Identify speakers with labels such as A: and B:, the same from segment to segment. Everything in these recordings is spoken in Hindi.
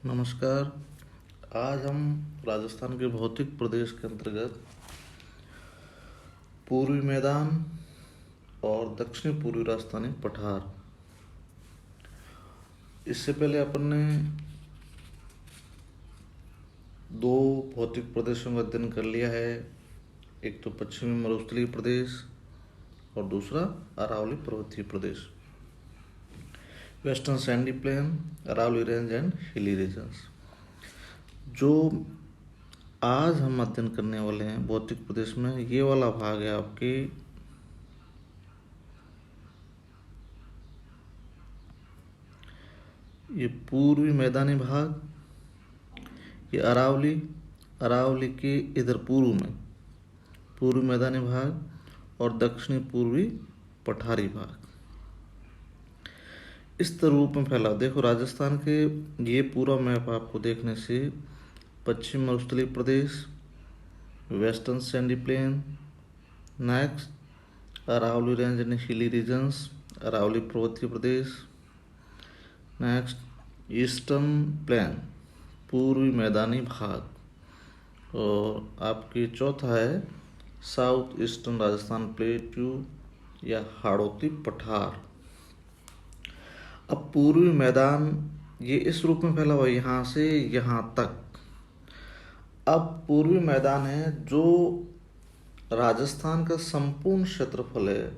A: नमस्कार। आज हम राजस्थान के भौतिक प्रदेश के अंतर्गत पूर्वी मैदान और दक्षिणी पूर्वी राजस्थानी पठार, इससे पहले अपन ने दो भौतिक प्रदेशों का अध्ययन कर लिया है। एक तो पश्चिमी मरुस्थलीय प्रदेश और दूसरा अरावली पर्वतीय प्रदेश, western sandy plain, Aravali range and hilly regions. जो आज हम अध्ययन करने वाले हैं भौतिक प्रदेश में, ये वाला भाग है आपके ये पूर्वी मैदानी भाग, ये अरावली के इधर पूर्व में पूर्वी मैदानी भाग और दक्षिणी पूर्वी पठारी भाग इस रूप में फैला। देखो राजस्थान के ये पूरा मैप आपको देखने से पश्चिम मरुस्थलीय प्रदेश, western sandy plain, next Aravali range and hilly regions, Aravali पर्वतीय प्रदेश, नेक्स्ट ईस्टर्न प्लेन, पूर्वी मैदानी भाग, और आपकी चौथा है साउथ ईस्टर्न राजस्थान प्लेट्यू या हाड़ौती पठार। अब पूर्वी मैदान ये इस रूप में फैला हुआ है यहाँ से यहाँ तक। अब पूर्वी मैदान है जो राजस्थान का संपूर्ण क्षेत्रफल है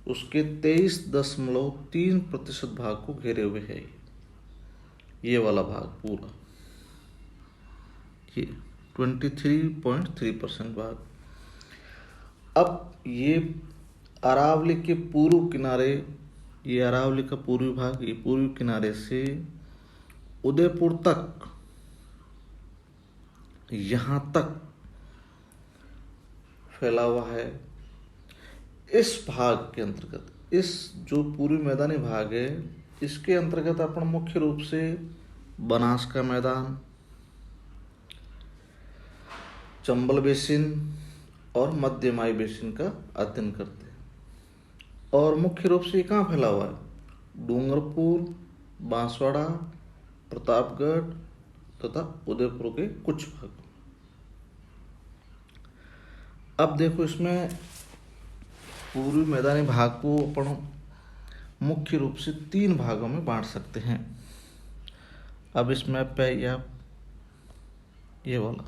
A: उसके 23.3% भाग को घेरे हुए है। ये वाला भाग पूरा, ये 23.3% भाग। अब ये अरावली के पूर्व किनारे, ये अरावली का पूर्वी भाग, ये पूर्वी किनारे से उदयपुर तक, यहाँ तक फैला हुआ है। इस भाग के अंतर्गत, इस जो पूर्वी मैदानी भाग है, इसके अंतर्गत अपन मुख्य रूप से बनास का मैदान, चंबल बेसिन और मध्यमाई बेसिन का अध्ययन करते हैं। और मुख्य रूप से कहाँ फैला हुआ है? डूंगरपुर, बांसवाड़ा, प्रतापगढ़ तथा उदयपुर के कुछ भाग। अब देखो इसमें पूर्वी मैदानी भाग को अपन मुख्य रूप से 3 भागों में बांट सकते हैं। अब इस मैप पे ये वाला,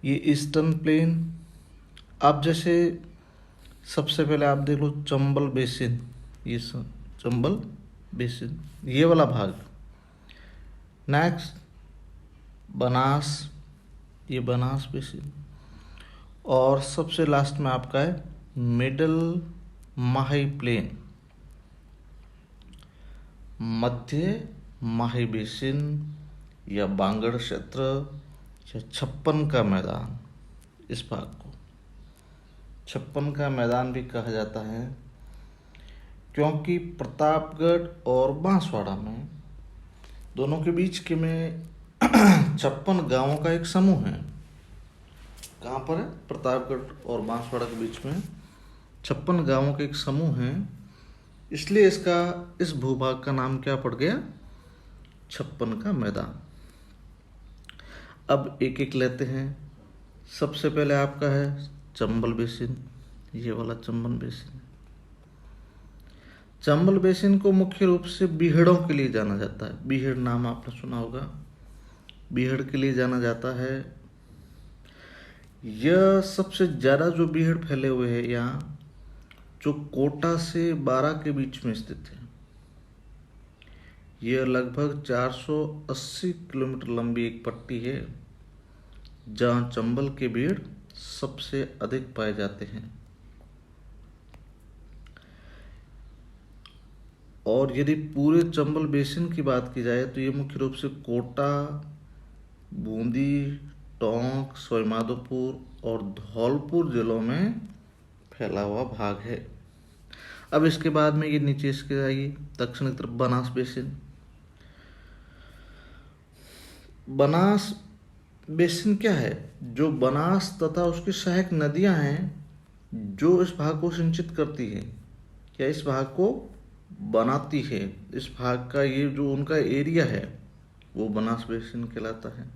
A: ये ईस्टर्न प्लेन। अब जैसे सबसे पहले आप देख लो चंबल बेसिन, ये चंबल बेसिन, ये वाला भाग। नेक्स्ट बनास, ये बनास बेसिन। और सबसे लास्ट में आपका है मिडल माही प्लेन, मध्य माही बेसिन या बांगड़ क्षेत्र या 56 का मैदान। इस भाग को 56 का मैदान भी कहा जाता है क्योंकि प्रतापगढ़ और बांसवाड़ा में, दोनों के बीच के में 56 गांवों का एक समूह है। कहाँ पर है? प्रतापगढ़ और बांसवाड़ा के बीच में 56 गांवों का एक समूह है, इसलिए इसका, इस भूभाग का नाम क्या पड़ गया? 56 का मैदान। अब एक एक लेते हैं। सबसे पहले आपका है चंबल बेसिन, ये वाला चंबल बेसिन। चंबल बेसिन को मुख्य रूप से बीहड़ों के लिए जाना जाता है। बीहड़ नाम आपने सुना होगा, बीहड़ के लिए जाना जाता है। यह सबसे ज़्यादा जो बीहड़ फैले हुए हैं यहाँ, जो कोटा से 12 के बीच में स्थित है। यह लगभग 480 किलोमीटर लंबी एक पट्टी है जहाँ चंबल के बीहड़ सबसे अधिक पाए जाते हैं। और यदि पूरे चंबल बेसिन की बात की जाए तो ये मुख्य रूप से कोटा, बूंदी, टोंक, सवाईमाधोपुर और धौलपुर जिलों में फैला हुआ भाग है। अब इसके बाद में ये नीचे इसके आएगी दक्षिणी तरफ बनास बेसिन। बनास बेसिन क्या है? जो बनास तथा उसकी सहायक नदियां हैं जो इस भाग को सिंचित करती है या इस भाग को बनाती है, इस भाग का ये जो उनका एरिया है वो बनास बेसिन कहलाता है।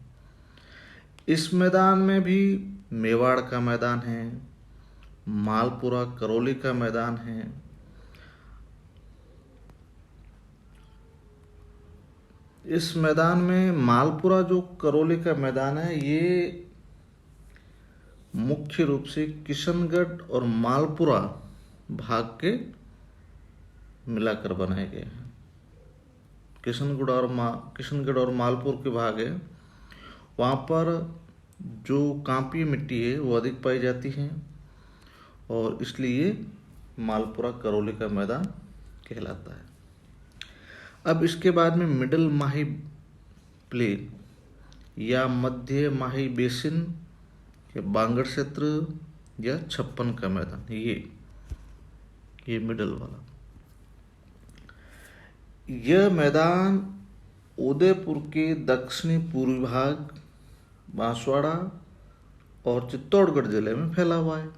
A: इस मैदान में भी मेवाड़ का मैदान है, मालपुरा करौली का मैदान है। इस मैदान में मालपुरा जो करौली का मैदान है ये मुख्य रूप से किशनगढ़ और मालपुरा भाग के मिलाकर बनाए गए हैं। किशनगढ़ और मालपुर के भाग है, वहाँ पर जो कांपी मिट्टी है वो अधिक पाई जाती है और इसलिए मालपुरा करौली का मैदान कहलाता है। अब इसके बाद में मिडल माही प्लेन या मध्य माही बेसिन या बांगड़ क्षेत्र या छप्पन का मैदान, ये मिडल वाला। यह मैदान उदयपुर के दक्षिणी पूर्वी भाग, बांसवाड़ा और चित्तौड़गढ़ जिले में फैला हुआ है।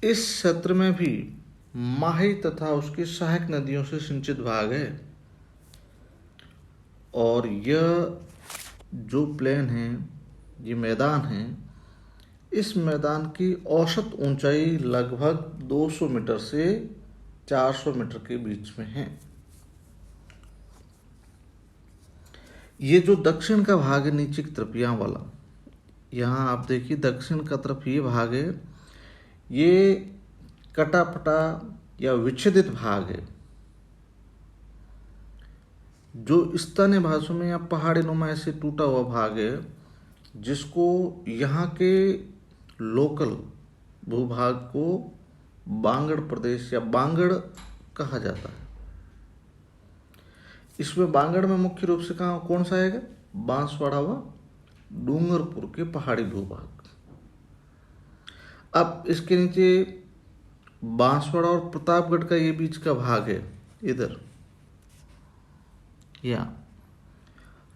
A: इस क्षेत्र में भी माही तथा उसकी सहायक नदियों से सिंचित भाग है और यह जो प्लेन है, ये मैदान है, इस मैदान की औसत ऊंचाई लगभग 200 मीटर से 400 मीटर के बीच में है। ये जो दक्षिण का भाग है नीचे की तरफ यहाँ वाला, यहाँ आप देखिए दक्षिण का तरफ ये भाग है, ये कटापटा या विच्छेदित भाग है जो स्थानीय भाषा में या पहाड़ी नुमा से टूटा हुआ भाग है, जिसको यहाँ के लोकल भूभाग को बांगड़ प्रदेश या बांगड़ कहा जाता है। इसमें बांगड़ में मुख्य रूप से कौन सा आएगा? बांसवाड़ा व डूंगरपुर के पहाड़ी भूभाग। अब इसके नीचे बांसवाड़ा और प्रतापगढ़ का ये बीच का भाग है इधर,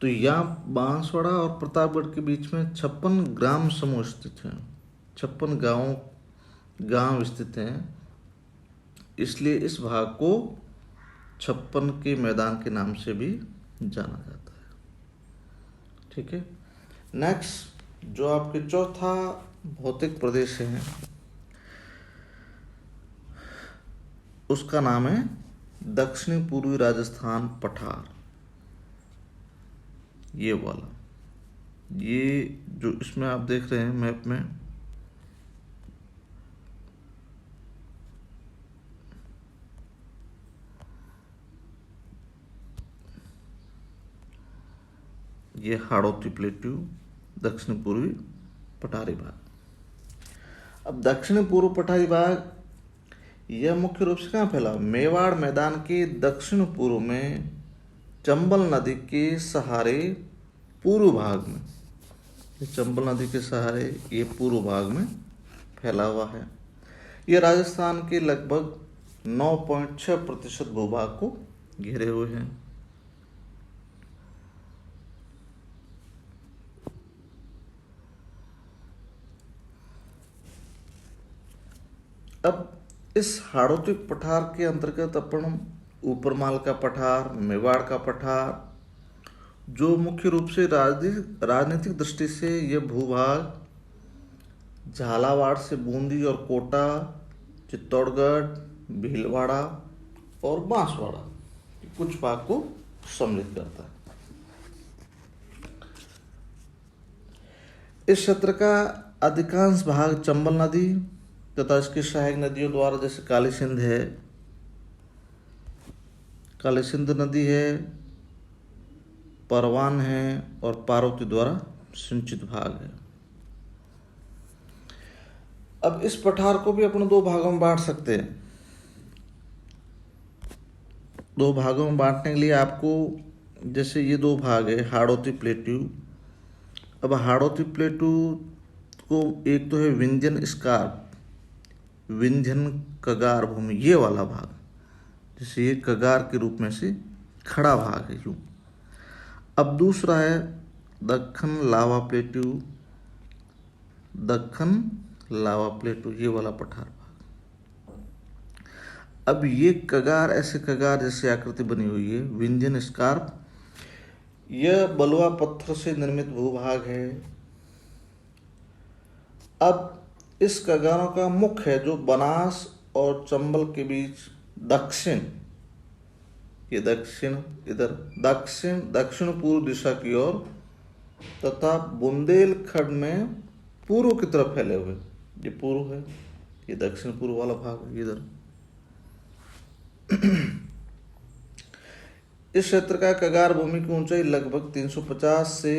A: तो यहाँ बांसवाड़ा और प्रतापगढ़ के बीच में 56 ग्राम समूह स्थित हैं, 56 गांव स्थित हैं, इसलिए इस भाग को 56 के मैदान के नाम से भी जाना जाता है। ठीक है। नेक्स्ट जो आपके चौथा भौतिक प्रदेश है उसका नाम है दक्षिणी पूर्वी राजस्थान पठार। ये वाला, ये जो इसमें आप देख रहे हैं मैप में, ये हाड़ौती प्लेट्यू दक्षिण पूर्वी पठारी भाग। अब दक्षिण पूर्व पठारी भाग यह मुख्य रूप से कहाँ फैला? मेवाड़ मैदान के दक्षिण पूर्व में चंबल नदी के सहारे पूर्व भाग में, चंबल नदी के सहारे ये पूर्व भाग में फैला हुआ है। यह राजस्थान के लगभग 9.6% भूभाग को घेरे हुए हैं। अब इस हाड़ौती पठार के अंतर्गत अपन ऊपरमाल का पठार, मेवाड़ का पठार, जो मुख्य रूप से राजनीतिक दृष्टि से यह भूभाग झालावाड़ से बूंदी और कोटा, चित्तौड़गढ़, भीलवाड़ा और बांसवाड़ा कुछ भाग को सम्मिलित करता है। इस क्षेत्र का अधिकांश भाग चंबल नदी तथा इसकी सहायक नदियों द्वारा, जैसे काली सिंध नदी है, परवान है और पार्वती द्वारा सिंचित भाग है। अब इस पठार को भी अपन 2 भागों में बांट सकते हैं। 2 भागों में बांटने के लिए आपको, जैसे ये 2 भाग है हाड़ौती प्लेट्यू। अब हाड़ौती प्लेट्यू को एक तो है विंध्यन स्कार्प, विंध्यन कगार भूमि, ये वाला भाग, जैसे ये कगार के रूप में से खड़ा भाग है यूं। अब दूसरा है दक्कन लावा प्लेट्यू, ये वाला पठार भाग। अब ये कगार, ऐसे कगार जैसे आकृति बनी हुई है, विंध्यन स्कार्प, यह बलुआ पत्थर से निर्मित भूभाग है। अब इस कगारों का मुख है जो बनास और चंबल के बीच दक्षिण, ये दक्षिण, इधर दक्षिण पूर्व दिशा की ओर तथा बुंदेलखंड में पूर्व की तरफ फैले हुए, ये पूर्व है, ये दक्षिण पूर्व वाला भाग है इधर। इस क्षेत्र का कगार भूमि की ऊंचाई लगभग 350 से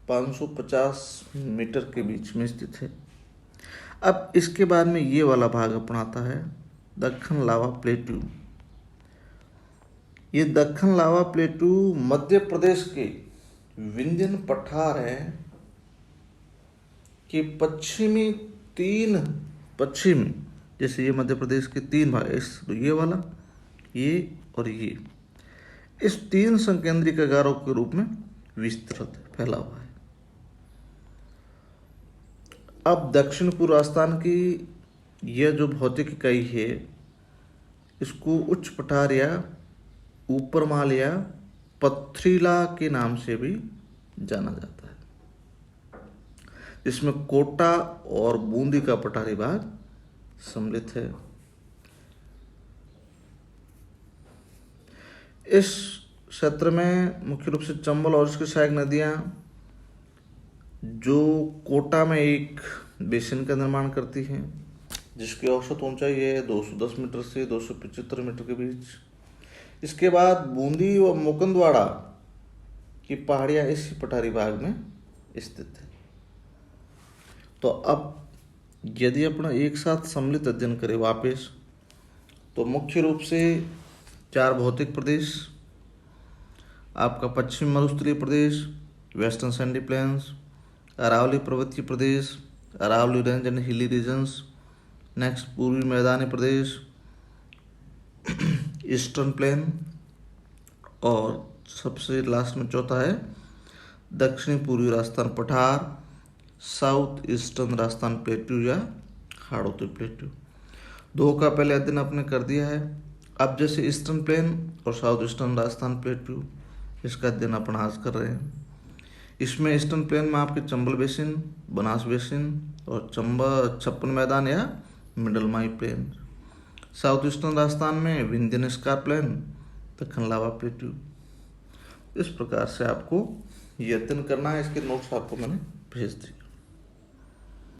A: 550 मीटर के बीच में स्थित है। अब इसके बाद में ये वाला भाग अपना आता है दक्कन लावा प्लेटू। ये दक्कन लावा प्लेटू मध्य प्रदेश के विंध्यन पठार है कि पश्चिमी, जैसे ये मध्य प्रदेश के 3 भाग, इस ये वाला, ये और ये, इस 3 संकेंद्री कगारों के रूप में विस्तृत फैला हुआ है। अब दक्षिण पूर्व राजस्थान की यह जो भौतिक इकाई है, इसको उच्च पठार या ऊपरमाल या पथरीला के नाम से भी जाना जाता है, जिसमें कोटा और बूंदी का पठारी भाग सम्मिलित है। इस क्षेत्र में मुख्य रूप से चंबल और इसकी सहायक नदियां जो कोटा में एक बेसिन का निर्माण करती हैं, जिसकी औसत ऊंचाई है 210 मीटर से 275 मीटर के बीच। इसके बाद बूंदी व मुकुंदवाड़ा की पहाड़ियां इसी पठारी भाग में स्थित है। तो अब यदि अपना एक साथ सम्मिलित अध्ययन करें वापस, तो मुख्य रूप से 4 भौतिक प्रदेश, आपका पश्चिम मरुस्थलीय प्रदेश, वेस्टर्न सैंडी प्लेन्स, अरावली पर्वतीय प्रदेश, Aravali range and hilly regions, next पूर्वी मैदानी प्रदेश, ईस्टर्न प्लेन, और सबसे लास्ट में चौथा है दक्षिणी पूर्वी राजस्थान पठार, साउथ ईस्टर्न राजस्थान प्लेट्यू या हाड़ौती प्लेट्यू। 2 का पहले अध्ययन आपने कर दिया है। अब जैसे ईस्टर्न प्लेन और साउथ ईस्टर्न राजस्थान प्लेट्यू, इसका अध्ययन अपन आज कर रहे हैं। इसमें ईस्टर्न प्लेन में आपके चंबल बेसिन, बनास बेसिन और छप्पन मैदान या मिडल माई प्लेन। साउथ ईस्टर्न राजस्थान में विंध्यन स्कार प्लेन, दक्कन लावा प्लेट्यू। इस प्रकार से आपको ये अध्ययन करना है। इसके नोट्स आपको मैंने भेज दिए।